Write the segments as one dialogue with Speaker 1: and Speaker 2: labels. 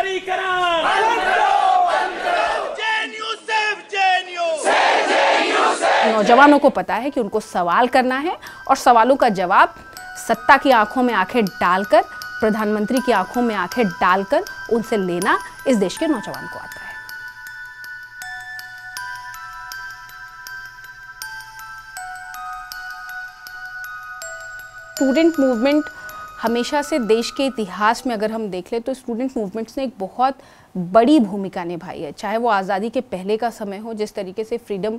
Speaker 1: बेरोजगारीकरण
Speaker 2: नौजवानों को पता है कि उनको सवाल करना है और सवालों का जवाब सत्ता की आंखों में आंखें डालकर, प्रधानमंत्री की आंखों में आंखें डालकर उनसे लेना इस देश के नौजवान को आता है। स्टूडेंट मूवमेंट हमेशा से देश के इतिहास में अगर हम देख लें तो स्टूडेंट मूवमेंट्स ने एक बहुत बड़ी भूमिका निभाई है। चाहे वो आज़ादी के पहले का समय हो, जिस तरीके से फ्रीडम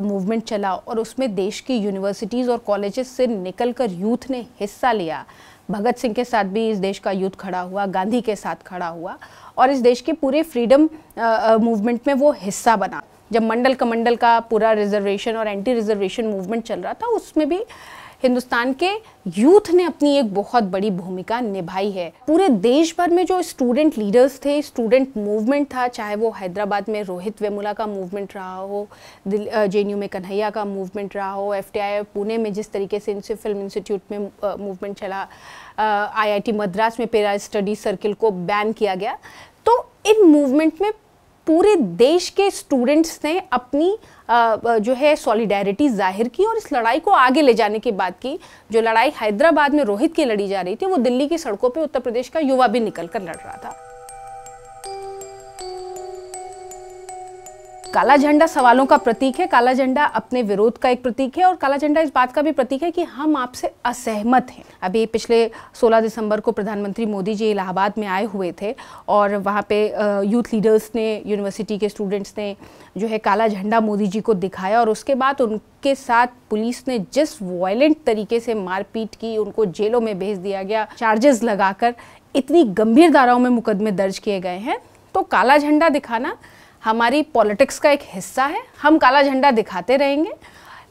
Speaker 2: मूवमेंट चला और उसमें देश की यूनिवर्सिटीज़ और कॉलेजेस से निकलकर यूथ ने हिस्सा लिया। भगत सिंह के साथ भी इस देश का यूथ खड़ा हुआ, गांधी के साथ खड़ा हुआ और इस देश के पूरे फ्रीडम मूवमेंट में वो हिस्सा बना। जब मंडल कमंडल का पूरा रिजर्वेशन और एंटी रिजर्वेशन मूवमेंट चल रहा था, उसमें भी हिंदुस्तान के यूथ ने अपनी एक बहुत बड़ी भूमिका निभाई है। पूरे देश भर में जो स्टूडेंट लीडर्स थे, स्टूडेंट मूवमेंट था, चाहे वो हैदराबाद में रोहित वेमुला का मूवमेंट रहा हो, JNU में कन्हैया का मूवमेंट रहा हो, FTI पुणे में जिस तरीके से इनसे फिल्म इंस्टीट्यूट में मूवमेंट चला, IIT मद्रास में पैरा स्टडी सर्किल को बैन किया गया। तो इन मूवमेंट में पूरे देश के स्टूडेंट्स ने अपनी जो है सॉलिडेरिटी जाहिर की और इस लड़ाई को आगे ले जाने की बात की। जो लड़ाई हैदराबाद में रोहित की लड़ी जा रही थी, वो दिल्ली की सड़कों पे उत्तर प्रदेश का युवा भी निकलकर लड़ रहा था। काला झंडा सवालों का प्रतीक है, काला झंडा अपने विरोध का एक प्रतीक है और काला झंडा इस बात का भी प्रतीक है कि हम आपसे असहमत हैं। अभी पिछले 16 दिसंबर को प्रधानमंत्री मोदी जी इलाहाबाद में आए हुए थे और वहाँ पे यूथ लीडर्स ने, यूनिवर्सिटी के स्टूडेंट्स ने जो है काला झंडा मोदी जी को दिखाया और उसके बाद उनके साथ पुलिस ने जिस वायलेंट तरीके से मारपीट की, उनको जेलों में भेज दिया गया, चार्जेस लगाकर इतनी गंभीर धाराओं में मुकदमे दर्ज किए गए हैं। तो काला झंडा दिखाना हमारी पॉलिटिक्स का एक हिस्सा है। हम काला झंडा दिखाते रहेंगे,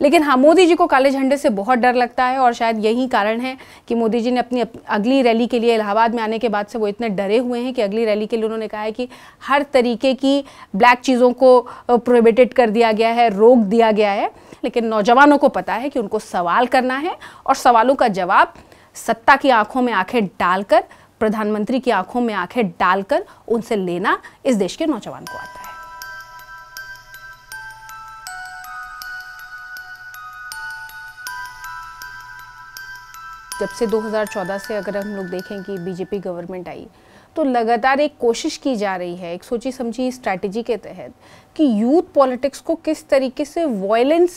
Speaker 2: लेकिन हाँ, मोदी जी को काले झंडे से बहुत डर लगता है और शायद यही कारण है कि मोदी जी ने अपनी अगली रैली के लिए इलाहाबाद में आने के बाद से वो इतने डरे हुए हैं कि अगली रैली के लिए उन्होंने कहा है कि हर तरीके की ब्लैक चीज़ों को प्रोहिबिटेड कर दिया गया है, रोक दिया गया है। लेकिन नौजवानों को पता है कि उनको सवाल करना है और सवालों का जवाब सत्ता की आंखों में आंखें डालकर, प्रधानमंत्री की आंखों में आंखें डालकर उनसे लेना इस देश के नौजवान को आता है। जब से 2014 से अगर हम लोग देखें कि बीजेपी गवर्नमेंट आई, तो लगातार एक कोशिश की जा रही है, एक सोची समझी स्ट्रैटेजी के तहत, कि यूथ पॉलिटिक्स को किस तरीके से वॉयलेंस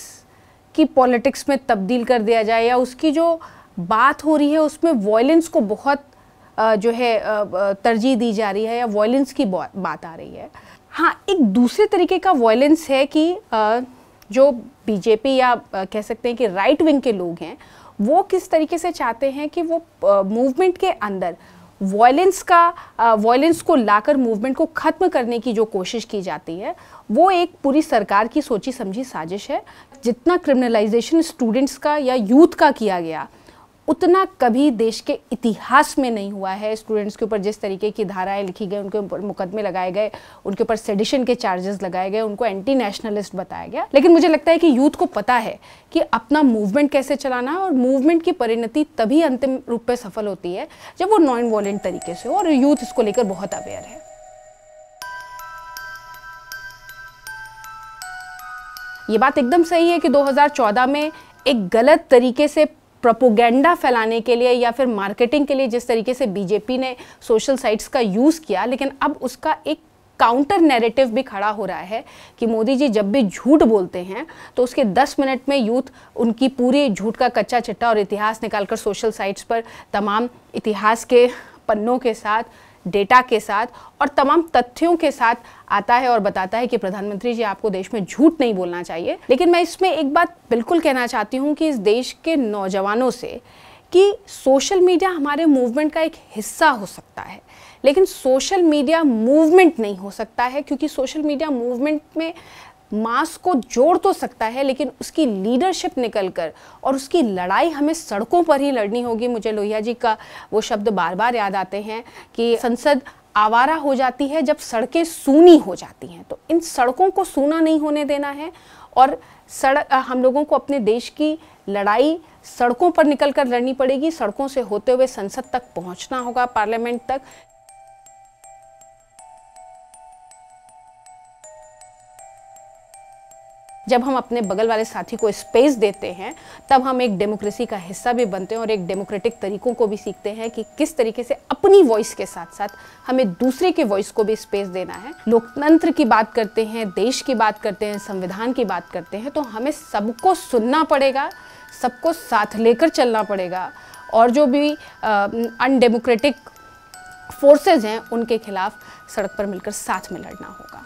Speaker 2: की पॉलिटिक्स में तब्दील कर दिया जाए, या उसकी जो बात हो रही है उसमें वॉयलेंस को बहुत जो है तरजीह दी जा रही है या वॉयलेंस की बात आ रही है। हाँ, एक दूसरे तरीके का वॉयलेंस है कि जो बीजेपी या कह सकते हैं कि राइट विंग के लोग हैं, वो किस तरीके से चाहते हैं कि वो मूवमेंट के अंदर वॉयलेंस को लाकर मूवमेंट को ख़त्म करने की जो कोशिश की जाती है, वो एक पूरी सरकार की सोची समझी साजिश है। जितना क्रिमिनलाइजेशन स्टूडेंट्स का या यूथ का किया गया, उतना कभी देश के इतिहास में नहीं हुआ है। स्टूडेंट्स के ऊपर जिस तरीके की धाराएं लिखी गई, उनके ऊपर मुकदमे लगाए गए, उनके ऊपर सेडिशन के चार्जेस लगाए गए, उनको एंटी नेशनलिस्ट बताया गया। लेकिन मुझे लगता है कि यूथ को पता है कि अपना मूवमेंट कैसे चलाना है और मूवमेंट की परिणति तभी अंतिम रूप पे सफल होती है जब वो नॉन वॉयलेंट तरीके से हो, और यूथ इसको लेकर बहुत अवेयर है। ये बात एकदम सही है कि 2014 में एक गलत तरीके से प्रोपोगेंडा फैलाने के लिए या फिर मार्केटिंग के लिए जिस तरीके से बीजेपी ने सोशल साइट्स का यूज़ किया, लेकिन अब उसका एक काउंटर नैरेटिव भी खड़ा हो रहा है कि मोदी जी जब भी झूठ बोलते हैं तो उसके 10 मिनट में यूथ उनकी पूरी झूठ का कच्चा चिट्ठा और इतिहास निकालकर सोशल साइट्स पर तमाम इतिहास के पन्नों के साथ, डेटा के साथ और तमाम तथ्यों के साथ आता है और बताता है कि प्रधानमंत्री जी, आपको देश में झूठ नहीं बोलना चाहिए। लेकिन मैं इसमें एक बात बिल्कुल कहना चाहती हूँ कि इस देश के नौजवानों से कि सोशल मीडिया हमारे मूवमेंट का एक हिस्सा हो सकता है, लेकिन सोशल मीडिया मूवमेंट नहीं हो सकता है, क्योंकि सोशल मीडिया मूवमेंट में मास को जोड़ तो सकता है, लेकिन उसकी लीडरशिप निकलकर और उसकी लड़ाई हमें सड़कों पर ही लड़नी होगी। मुझे लोहिया जी का वो शब्द बार बार याद आते हैं कि संसद आवारा हो जाती है जब सड़कें सूनी हो जाती हैं। तो इन सड़कों को सूना नहीं होने देना है और हम लोगों को अपने देश की लड़ाई सड़कों पर निकलकर लड़नी पड़ेगी। सड़कों से होते हुए संसद तक पहुंचना होगा, पार्लियामेंट तक। जब हम अपने बगल वाले साथी को स्पेस देते हैं तब हम एक डेमोक्रेसी का हिस्सा भी बनते हैं और एक डेमोक्रेटिक तरीकों को भी सीखते हैं कि किस तरीके से अपनी वॉइस के साथ साथ हमें दूसरे के वॉइस को भी स्पेस देना है। लोकतंत्र की बात करते हैं, देश की बात करते हैं, संविधान की बात करते हैं, तो हमें सबको सुनना पड़ेगा, सबको साथ लेकर चलना पड़ेगा और जो भी अनडेमोक्रेटिक फोर्सेज हैं उनके खिलाफ सड़क पर मिलकर साथ में लड़ना होगा।